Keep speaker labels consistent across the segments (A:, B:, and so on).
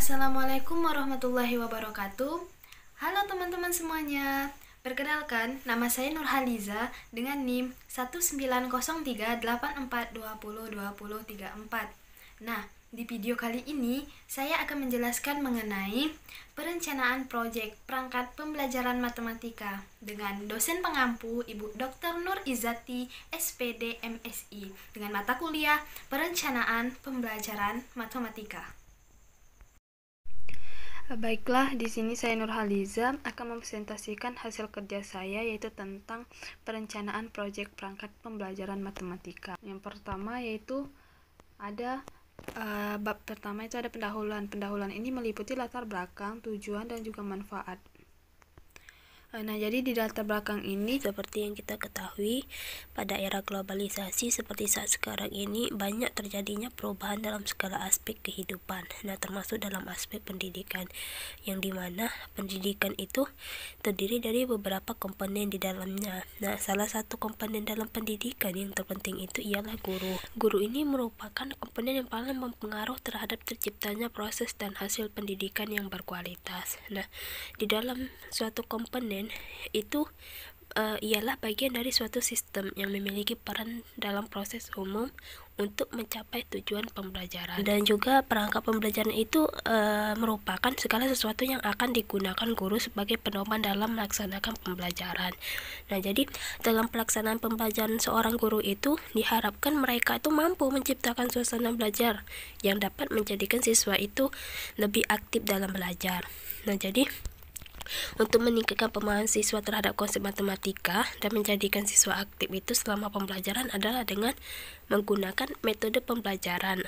A: Assalamualaikum warahmatullahi wabarakatuh. Halo teman-teman semuanya. Perkenalkan, nama saya Nurhaliza dengan NIM 1903842002034. Nah, di video kali ini saya akan menjelaskan mengenai perencanaan proyek perangkat pembelajaran matematika dengan dosen pengampu Ibu Dr. Nur Izzati, SPD, MSI, dengan mata kuliah Perencanaan Pembelajaran Matematika. Baiklah, di sini saya Nurhaliza akan mempresentasikan hasil kerja saya, yaitu tentang perencanaan proyek perangkat pembelajaran matematika. Yang pertama yaitu ada bab pertama itu ada pendahuluan. Pendahuluan ini meliputi latar belakang, tujuan, dan juga manfaat. Nah, jadi di latar belakang ini,
B: seperti yang kita ketahui, pada era globalisasi seperti saat sekarang ini, banyak terjadinya perubahan dalam segala aspek kehidupan. Nah, termasuk dalam aspek pendidikan, yang dimana pendidikan itu terdiri dari beberapa komponen di dalamnya. Nah, salah satu komponen dalam pendidikan yang terpenting itu ialah guru. Guru ini merupakan komponen yang paling mempengaruhi terhadap terciptanya proses dan hasil pendidikan yang berkualitas. Nah, di dalam suatu komponen itu ialah bagian dari suatu sistem yang memiliki peran dalam proses umum untuk mencapai tujuan pembelajaran. Dan juga perangkat pembelajaran itu merupakan segala sesuatu yang akan digunakan guru sebagai pedoman dalam melaksanakan pembelajaran. Nah, jadi dalam pelaksanaan pembelajaran seorang guru itu diharapkan mereka itu mampu menciptakan suasana belajar yang dapat menjadikan siswa itu lebih aktif dalam belajar. Nah, jadi untuk meningkatkan pemahaman siswa terhadap konsep matematika dan menjadikan siswa aktif itu selama pembelajaran adalah dengan menggunakan metode pembelajaran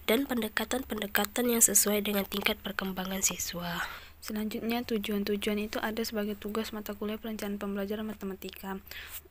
B: dan pendekatan-pendekatan yang sesuai dengan tingkat perkembangan siswa.
A: Selanjutnya, tujuan-tujuan itu ada sebagai tugas mata kuliah perencanaan pembelajaran matematika.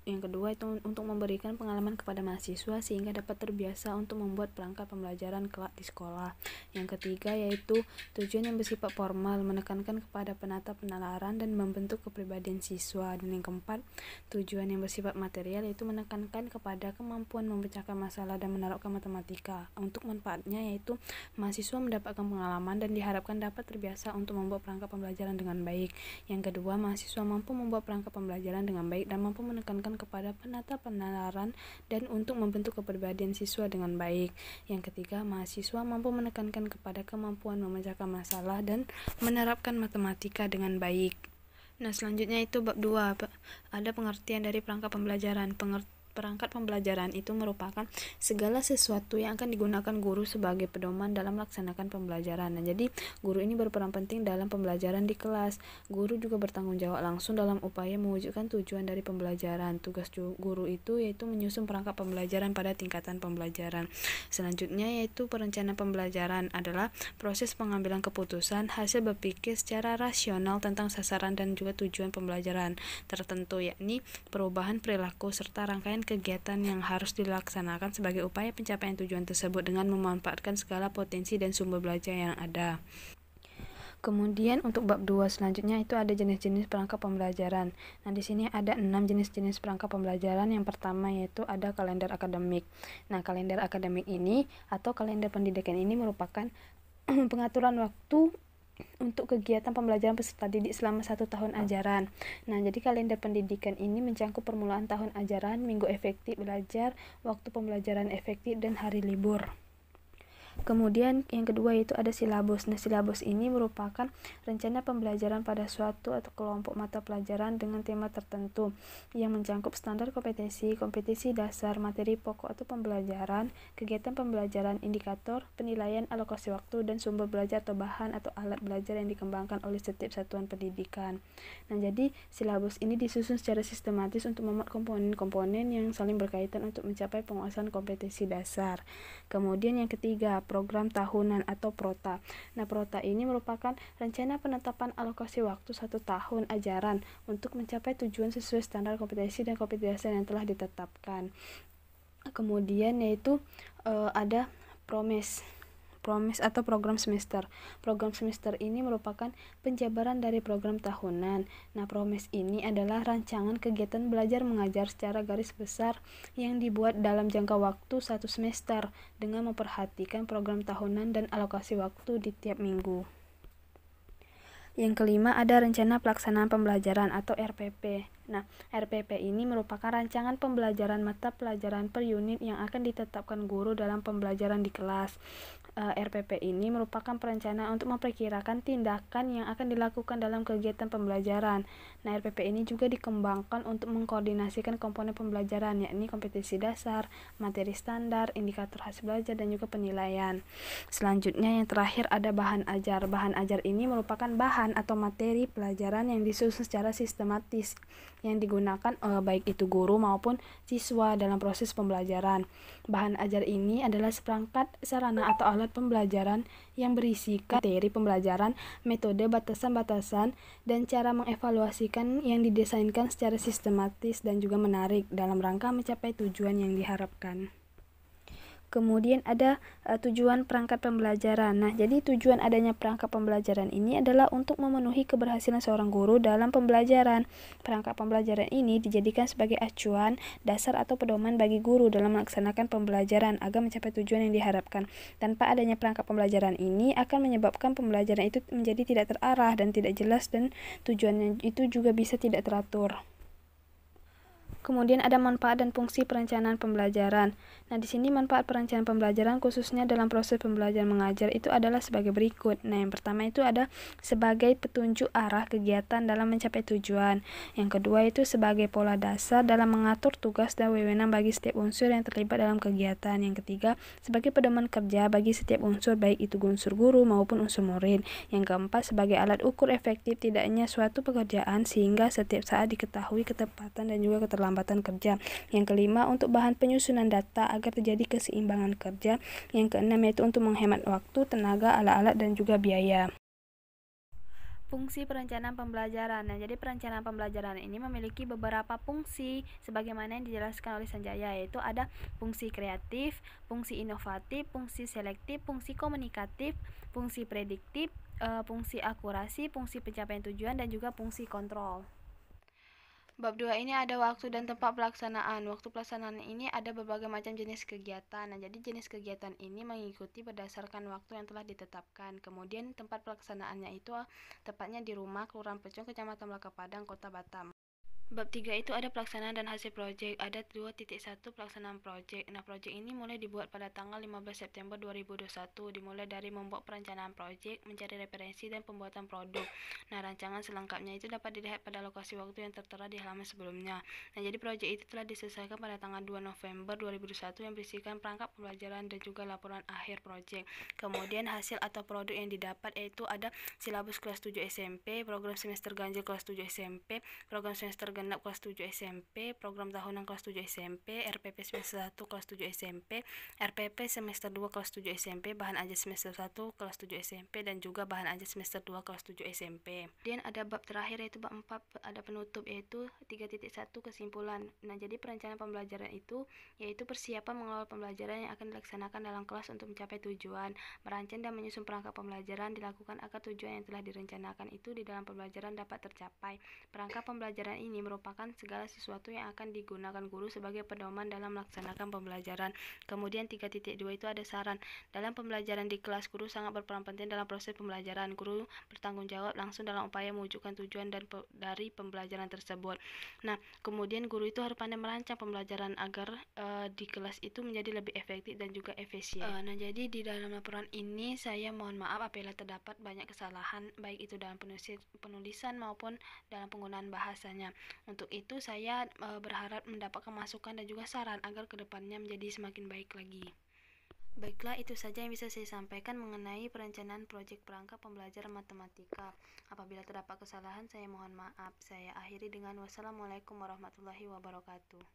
A: Yang kedua itu untuk memberikan pengalaman kepada mahasiswa sehingga dapat terbiasa untuk membuat perangkat pembelajaran kelak di sekolah. Yang ketiga yaitu tujuan yang bersifat formal, menekankan kepada penata penalaran dan membentuk kepribadian siswa. Dan yang keempat, tujuan yang bersifat material yaitu menekankan kepada kemampuan memecahkan masalah dan menerapkan matematika. Untuk manfaatnya yaitu mahasiswa mendapatkan pengalaman dan diharapkan dapat terbiasa untuk membuat perangkat pembelajaran dengan baik. Yang kedua, mahasiswa mampu membuat perangkat pembelajaran dengan baik dan mampu menekankan kepada penata penalaran dan untuk membentuk kepribadian siswa dengan baik. Yang ketiga, mahasiswa mampu menekankan kepada kemampuan memecahkan masalah dan menerapkan matematika dengan baik. Nah, selanjutnya itu bab 2, ada pengertian dari perangkat pembelajaran. Perangkat pembelajaran itu merupakan segala sesuatu yang akan digunakan guru sebagai pedoman dalam melaksanakan pembelajaran. Nah, jadi guru ini berperan penting dalam pembelajaran di kelas. Guru juga bertanggung jawab langsung dalam upaya mewujudkan tujuan dari pembelajaran. Tugas guru itu yaitu menyusun perangkat pembelajaran pada tingkatan pembelajaran. Selanjutnya yaitu perencanaan pembelajaran adalah proses pengambilan keputusan, hasil berpikir secara rasional tentang sasaran dan juga tujuan pembelajaran tertentu, yakni perubahan perilaku serta rangkaian kegiatan yang harus dilaksanakan sebagai upaya pencapaian tujuan tersebut dengan memanfaatkan segala potensi dan sumber belajar yang ada. Kemudian untuk bab 2 selanjutnya itu ada jenis-jenis perangkat pembelajaran. Nah, di sini ada 6 jenis-jenis perangkat pembelajaran. Yang pertama yaitu ada kalender akademik. Nah, kalender akademik ini atau kalender pendidikan ini merupakan pengaturan waktu untuk kegiatan pembelajaran peserta didik selama 1 tahun ajaran. Nah, jadi kalender pendidikan ini mencangkup permulaan tahun ajaran, minggu efektif belajar, waktu pembelajaran efektif, dan hari libur. Kemudian yang kedua yaitu ada silabus. Nah, silabus ini merupakan rencana pembelajaran pada suatu atau kelompok mata pelajaran dengan tema tertentu yang mencangkup standar kompetensi, kompetisi dasar, materi pokok atau pembelajaran, kegiatan pembelajaran, indikator, penilaian, alokasi waktu, dan sumber belajar atau bahan atau alat belajar yang dikembangkan oleh setiap satuan pendidikan. Nah, jadi silabus ini disusun secara sistematis untuk memuat komponen-komponen yang saling berkaitan untuk mencapai penguasaan kompetensi dasar. Kemudian yang ketiga, program tahunan atau prota. Nah, prota ini merupakan rencana penetapan alokasi waktu 1 tahun ajaran untuk mencapai tujuan sesuai standar kompetensi dan kompetensi yang telah ditetapkan. Kemudian yaitu ada promes. PROMES atau program semester. Program semester ini merupakan penjabaran dari program tahunan. Nah, PROMES ini adalah rancangan kegiatan belajar mengajar secara garis besar yang dibuat dalam jangka waktu 1 semester dengan memperhatikan program tahunan dan alokasi waktu di tiap minggu. Yang kelima ada rencana pelaksanaan pembelajaran atau RPP. Nah, RPP ini merupakan rancangan pembelajaran mata pelajaran per unit yang akan ditetapkan guru dalam pembelajaran di kelas. RPP ini merupakan perencanaan untuk memperkirakan tindakan yang akan dilakukan dalam kegiatan pembelajaran. Nah, RPP ini juga dikembangkan untuk mengkoordinasikan komponen pembelajaran, yakni kompetensi dasar, materi standar, indikator hasil belajar, dan juga penilaian. Selanjutnya yang terakhir ada bahan ajar. Bahan ajar ini merupakan bahan atau materi pelajaran yang disusun secara sistematis yang digunakan baik itu guru maupun siswa dalam proses pembelajaran. Bahan ajar ini adalah seperangkat sarana atau alat pembelajaran yang berisikan materi pembelajaran, metode, batasan-batasan, dan cara mengevaluasikan yang didesainkan secara sistematis dan juga menarik dalam rangka mencapai tujuan yang diharapkan. Kemudian ada tujuan perangkat pembelajaran. Nah, jadi tujuan adanya perangkat pembelajaran ini adalah untuk memenuhi keberhasilan seorang guru dalam pembelajaran. Perangkat pembelajaran ini dijadikan sebagai acuan, dasar atau pedoman bagi guru dalam melaksanakan pembelajaran agar mencapai tujuan yang diharapkan. Tanpa adanya perangkat pembelajaran ini akan menyebabkan pembelajaran itu menjadi tidak terarah dan tidak jelas, dan tujuannya itu juga bisa tidak teratur. Kemudian ada manfaat dan fungsi perencanaan pembelajaran. Nah, di sini manfaat perencanaan pembelajaran khususnya dalam proses pembelajaran mengajar itu adalah sebagai berikut. Nah, yang pertama itu ada sebagai petunjuk arah kegiatan dalam mencapai tujuan. Yang kedua itu sebagai pola dasar dalam mengatur tugas dan wewenang bagi setiap unsur yang terlibat dalam kegiatan. Yang ketiga, sebagai pedoman kerja bagi setiap unsur baik itu unsur guru maupun unsur murid. Yang keempat, sebagai alat ukur efektif tidaknya suatu pekerjaan sehingga setiap saat diketahui ketepatan dan juga keterlambatan kerja. Yang kelima, untuk bahan penyusunan data agar terjadi keseimbangan kerja. Yang keenam yaitu untuk menghemat waktu, tenaga, alat-alat, dan juga biaya. Fungsi perencanaan pembelajaran. Nah, jadi perencanaan pembelajaran ini memiliki beberapa fungsi sebagaimana yang dijelaskan oleh Sanjaya, yaitu ada fungsi kreatif, fungsi inovatif, fungsi selektif, fungsi komunikatif, fungsi prediktif, fungsi akurasi, fungsi pencapaian tujuan, dan juga fungsi kontrol. Bab 2 ini ada waktu dan tempat pelaksanaan. Waktu pelaksanaan ini ada berbagai macam jenis kegiatan. Nah, jadi jenis kegiatan ini mengikuti berdasarkan waktu yang telah ditetapkan. Kemudian tempat pelaksanaannya itu tepatnya di rumah Kelurahan Pecong, Kecamatan Melaka Padang, Kota Batam. Bab 3 itu ada pelaksanaan dan hasil proyek. Ada 2.1 pelaksanaan proyek. Nah, proyek ini mulai dibuat pada tanggal 15 September 2021. Dimulai dari membuat perencanaan proyek, mencari referensi, dan pembuatan produk. Nah, rancangan selengkapnya itu dapat dilihat pada lokasi waktu yang tertera di halaman sebelumnya. Nah, jadi proyek itu telah diselesaikan pada tanggal 2 November 2021 yang berisikan perangkat pembelajaran dan juga laporan akhir proyek. Kemudian hasil atau produk yang didapat yaitu ada silabus kelas 7 SMP, program semester ganjil kelas 7 SMP, program semester genap kelas 7 SMP, program tahunan kelas 7 SMP, RPP semester 1 kelas 7 SMP, RPP semester 2 kelas 7 SMP, bahan ajar semester 1 kelas 7 SMP, dan juga bahan ajar semester 2 kelas 7 SMP. Kemudian ada bab terakhir yaitu bab 4, ada penutup yaitu 3.1 kesimpulan. Nah, jadi perencanaan pembelajaran itu yaitu persiapan mengelola pembelajaran yang akan dilaksanakan dalam kelas untuk mencapai tujuan. Merancang dan menyusun perangkat pembelajaran dilakukan agar tujuan yang telah direncanakan itu di dalam pembelajaran dapat tercapai. Perangkat pembelajaran ini merupakan segala sesuatu yang akan digunakan guru sebagai pedoman dalam melaksanakan pembelajaran. Kemudian 3.2 itu ada saran. Dalam pembelajaran di kelas, guru sangat berperan penting dalam proses pembelajaran. Guru bertanggung jawab langsung dalam upaya mewujudkan tujuan dari pembelajaran tersebut. Nah, kemudian guru itu harus pandai merancang pembelajaran agar di kelas itu menjadi lebih efektif dan juga efisien. Nah, jadi di dalam laporan ini saya mohon maaf apabila terdapat banyak kesalahan baik itu dalam penulisan maupun dalam penggunaan bahasanya. Untuk itu saya berharap mendapatkan masukan dan juga saran agar kedepannya menjadi semakin baik lagi. Baiklah, itu saja yang bisa saya sampaikan mengenai perencanaan proyek perangkat pembelajaran matematika. Apabila terdapat kesalahan, saya mohon maaf. Saya akhiri dengan wassalamualaikum warahmatullahi wabarakatuh.